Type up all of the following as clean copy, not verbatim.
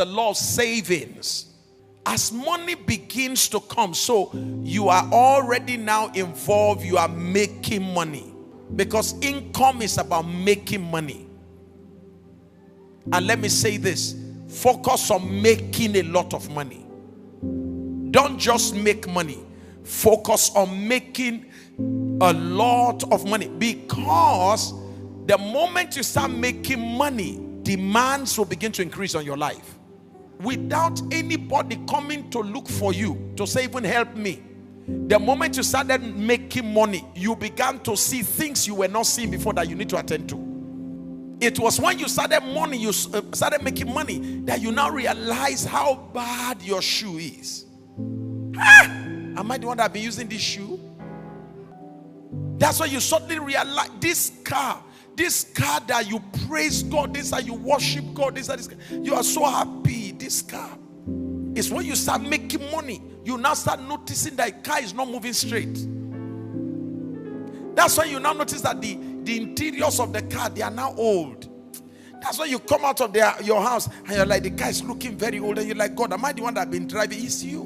the law of savings. As money begins to come, so you are already now involved, you are making money. Because income is about making money. And let me say this, focus on making a lot of money. Don't just make money. Focus on making a lot of money. Because the moment you start making money, demands will begin to increase on your life. Without anybody coming to look for you, to say even help me. The moment you started making money, you began to see things you were not seeing before that you need to attend to. It was when you started making money that you now realize how bad your shoe is. Am I the one that have been using this shoe? That's why you suddenly realize this car that you praise God, this that you worship God, this you are so happy. This car is when you start making money. You now start noticing that the car is not moving straight. That's why you now notice that the interiors of the car, they are now old. That's why you come out of your house and you're like, the car is looking very old, and you're like, God, am I the one that have been driving? It's you.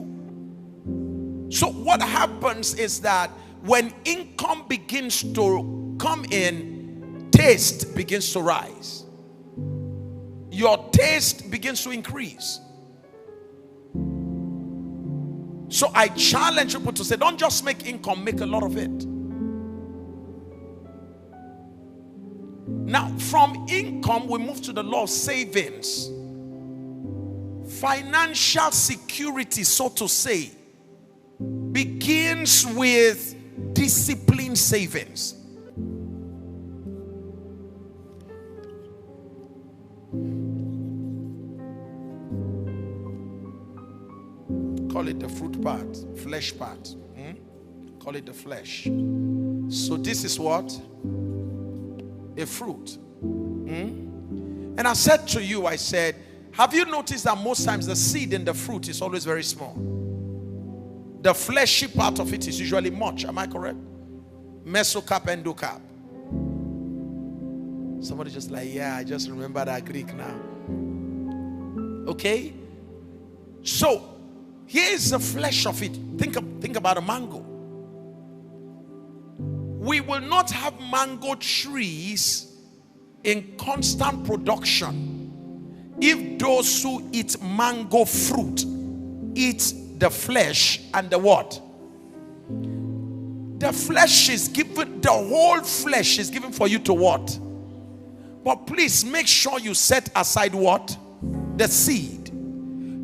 So what happens is that when income begins to come in, taste begins to rise. Your taste begins to increase. So I challenge people to say, don't just make income, make a lot of it. Now, from income, we move to the law of savings. Financial security, so to say, begins with disciplined savings. Call it the fruit part, flesh part. Call it the flesh. So this is what? A fruit. And I said to you, I said, have you noticed that most times the seed in the fruit is always very small? The fleshy part of it is usually much. Am I correct? Mesocarp, endocarp. Somebody just like, yeah, I just remember that Greek now. Okay? So, here is the flesh of it. Think about a mango. We will not have mango trees in constant production if those who eat mango fruit eat the flesh and the what? The flesh is given, the whole flesh is given for you to what? But please make sure you set aside what? The seed.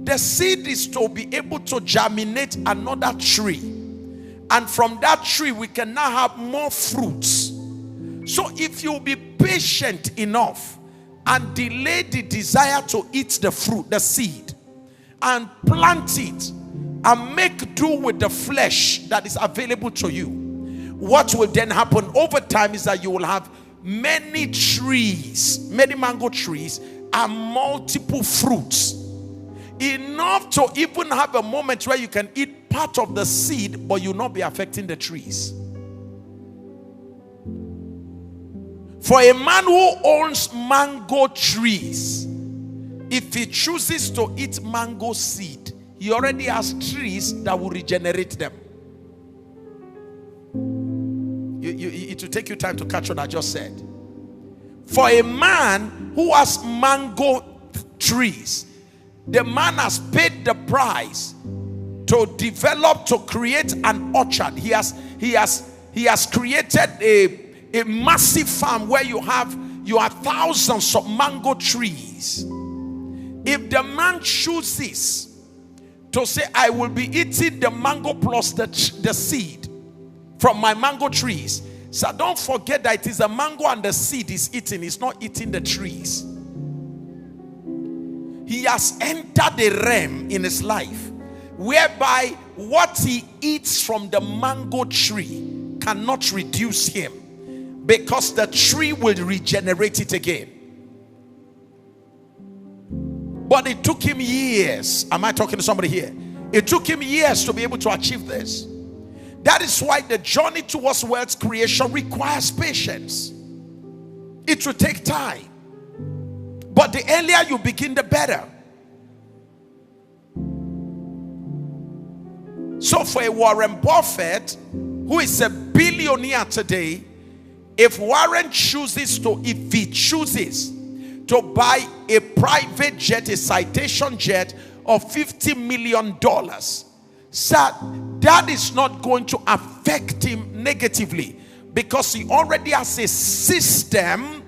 The seed is to be able to germinate another tree. And from that tree, we can now have more fruits. So if you be patient enough and delay the desire to eat the fruit, the seed, and plant it, and make do with the flesh that is available to you, what will then happen over time is that you will have many trees, many mango trees, and multiple fruits. Enough to even have a moment where you can eat part of the seed, but you'll not be affecting the trees. For a man who owns mango trees, if he chooses to eat mango seed, he already has trees that will regenerate them. It will take you time to catch what I just said. For a man who has mango trees, the man has paid the price to develop, to create an orchard. He has created a massive farm where you have thousands of mango trees. If the man chooses to say, I will be eating the mango plus the seed from my mango trees, so don't forget that it is the mango and the seed is eating. It's not eating the trees. He has entered a realm in his life whereby what he eats from the mango tree cannot reduce him, because the tree will regenerate it again. But it took him years. Am I talking to somebody here? It took him years to be able to achieve this. That is why the journey towards wealth creation requires patience. It will take time. But the earlier you begin, the better. So for a Warren Buffett, who is a billionaire today, if he chooses to buy a private jet, a citation jet of $50 million, sir, that is not going to affect him negatively, because he already has a system,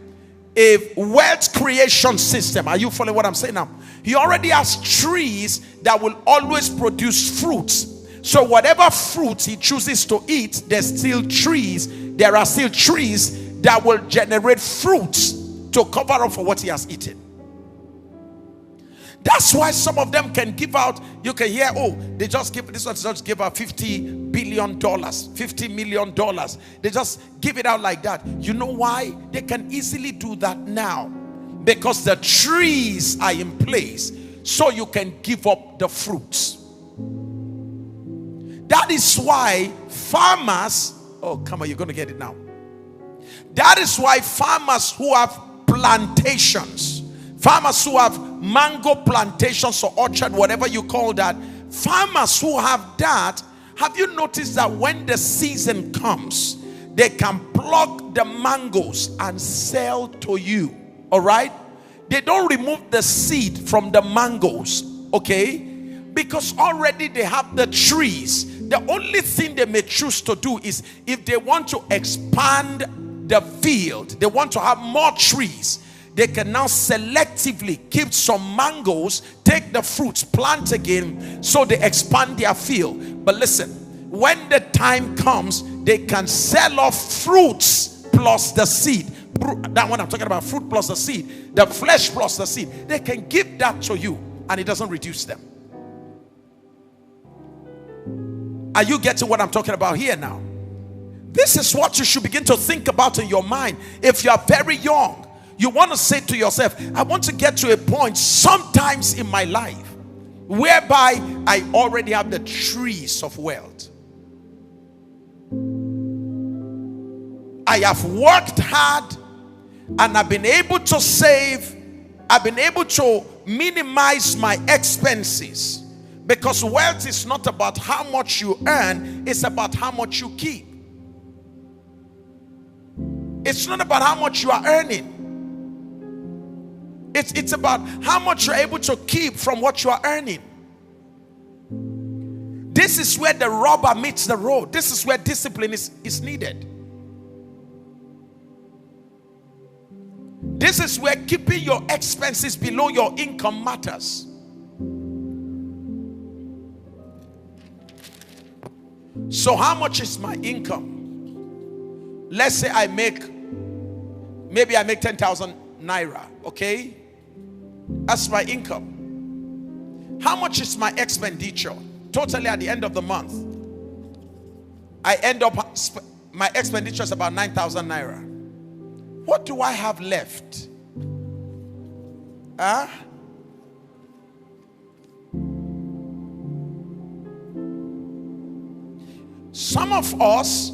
a wealth creation system. Are you following what I'm saying now? He already has trees that will always produce fruits. So whatever fruits he chooses to eat, there are still trees that will generate fruits to cover up for what he has eaten. That's why some of them can give out, you can hear, oh, they just give, this one just give out $50 billion, $50 million. They just give it out like that. You know why? They can easily do that now, because the trees are in place, so you can give up the fruits. That is why farmers, oh come on, you're going to get it now. That is why farmers who have plantations, farmers who have mango plantations or orchard, whatever you call that, farmers who have that, have you noticed that when the season comes, they can pluck the mangoes and sell to you? All right, they don't remove the seed from the mangoes, okay, because already they have the trees. The only thing they may choose to do is, if they want to expand the field, they want to have more trees, they can now selectively keep some mangoes, take the fruits, plant again, so they expand their field. But listen, when the time comes, they can sell off fruits plus the seed. That one I'm talking about, fruit plus the seed, the flesh plus the seed. They can give that to you and it doesn't reduce them. Are you getting what I'm talking about here now? This is what you should begin to think about in your mind. If you are very young, you want to say to yourself, I want to get to a point sometimes in my life whereby I already have the trees of wealth. I have worked hard and I've been able to save. I've been able to minimize my expenses. Because wealth is not about how much you earn, it's about how much you keep. It's not about how much you are earning. It's about how much you're able to keep from what you are earning. This is where the rubber meets the road. This is where discipline is needed. This is where keeping your expenses below your income matters. So how much is my income? Let's say maybe I make 10,000 naira, okay? That's my income. How much is my expenditure? Totally at the end of the month, I end up, my expenditure is about 9,000 naira. What do I have left? Some of us,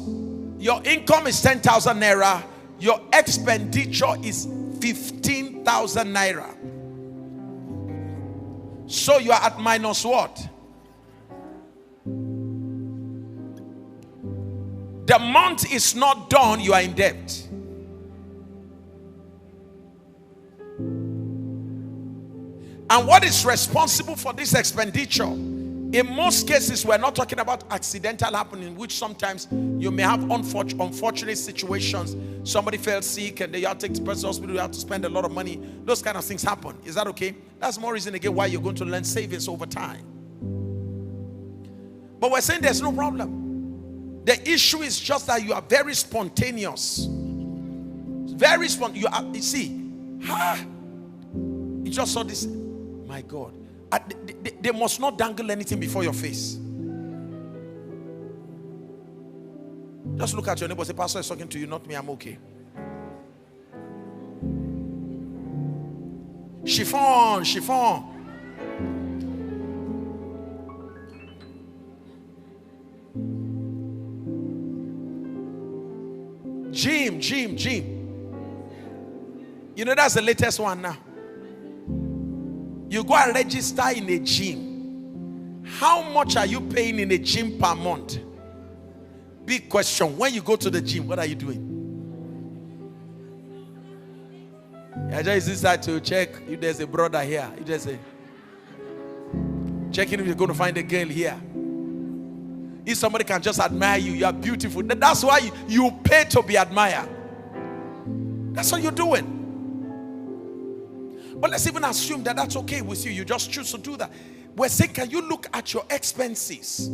your income is 10,000 naira, your expenditure is 15,000 naira. So you are at minus what? The month is not done, you are in debt. And what is responsible for this expenditure? In most cases, we're not talking about accidental happening, which sometimes you may have unfortunate situations. Somebody fell sick and they have to take the person to the hospital, you have to spend a lot of money. Those kind of things happen. Is that okay? That's more reason again why you're going to learn savings over time. But we're saying there's no problem. The issue is just that you are very spontaneous. Very spontaneous. You see, you just saw this. My God. They must not dangle anything before your face. Just look at your neighbor. Say, pastor is talking to you, not me. I'm okay. Chiffon. Gym. You know that's the latest one now. You go and register in a gym. How much are you paying in a gym per month? Big question. When you go to the gym, what are you doing? I just decide to check if there's a brother here. If there's a checking if you're going to find a girl here. If somebody can just admire you, you are beautiful. That's why you pay to be admired. That's what you're doing. But let's even assume that that's okay with you. You just choose to do that. We're saying, can you look at your expenses?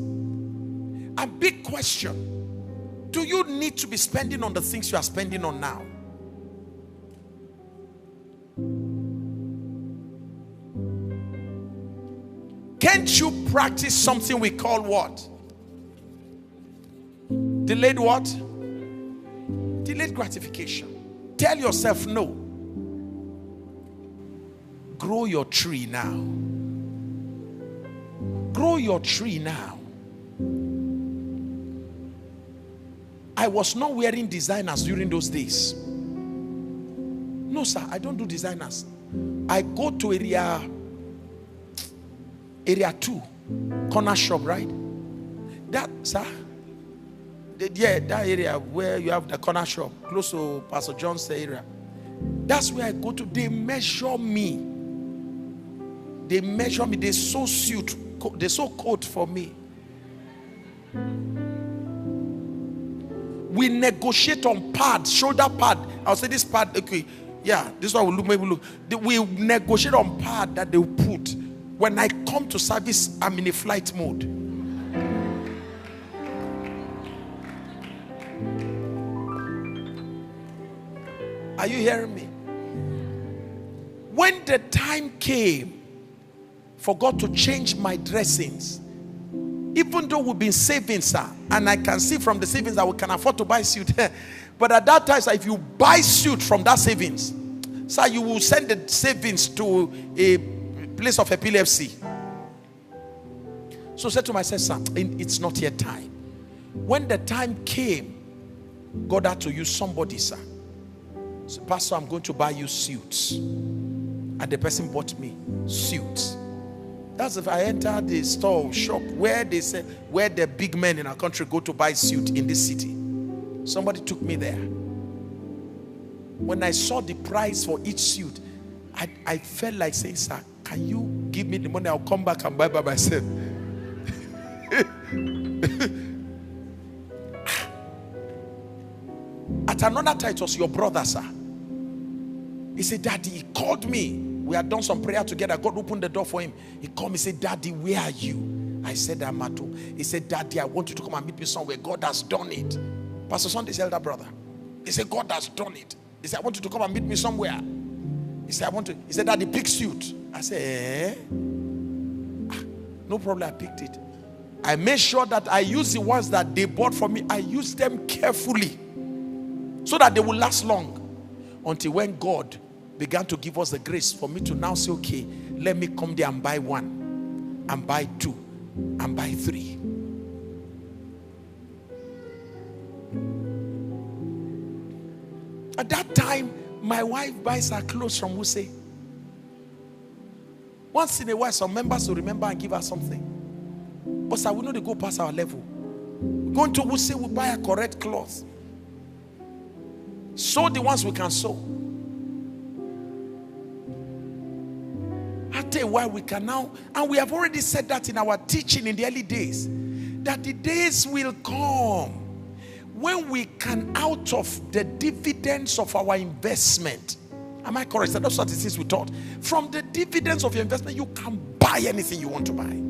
A big question. Do you need to be spending on the things you are spending on now? Can't you practice something we call what? Delayed what? Delayed gratification. Tell yourself no. Grow your tree now. Grow your tree now. I was not wearing designers during those days. No, sir, I don't do designers. I go to area 2, corner shop, right? That, sir, yeah, that area where you have the corner shop, close to Pastor John's area. That's where I go to. They measure me. They measure me. They sew suit. They sew coat for me. We negotiate on pad, shoulder pad. I'll say this pad, okay, yeah, this one will look, maybe look. We negotiate on pad that they will put. When I come to service, I'm in a flight mode. Are you hearing me? When the time came for God to change my dressings, even though we've been saving, sir, and I can see from the savings that we can afford to buy suit, but at that time, sir, if you buy suit from that savings, sir, you will send the savings to a place of epilepsy. So I said to myself, sir, it's not yet time. When the time came, God had to use somebody, sir. So, Pastor, I'm going to buy you suits. And the person bought me suits. That's if I entered the store shop where they say where the big men in our country go to buy suit in this city. Somebody took me there. When I saw the price for each suit, I felt like saying, sir, can you give me the money? I'll come back and buy by myself. At another time, it was your brother, sir. He said, Daddy, he called me. We had done some prayer together. God opened the door for him. He called me, said, Daddy, where are you? I said, I'm at home. He said, Daddy, I want you to come and meet me somewhere. God has done it. Pastor Sunday's elder brother. He said, God has done it. He said, I want you to come and meet me somewhere. He said, He said, Daddy, pick suit. I said, no problem, I picked it. I made sure that I use the ones that they bought for me. I used them carefully so that they will last long. Until when God began to give us the grace for me to now say, okay, let me come there and buy 1 and buy 2 and buy 3. At that time, my wife buys her clothes from Wuse. Once in a while, some members will remember and give her something. But sir, we know they go past our level. Going to Wuse, we buy a correct cloth. Sew the ones we can sew. I'll tell you why we can now, and we have already said that in our teaching in the early days, that the days will come when we can, out of the dividends of our investment, am I correct? That's what it is we taught. From the dividends of your investment, you can buy anything you want to buy.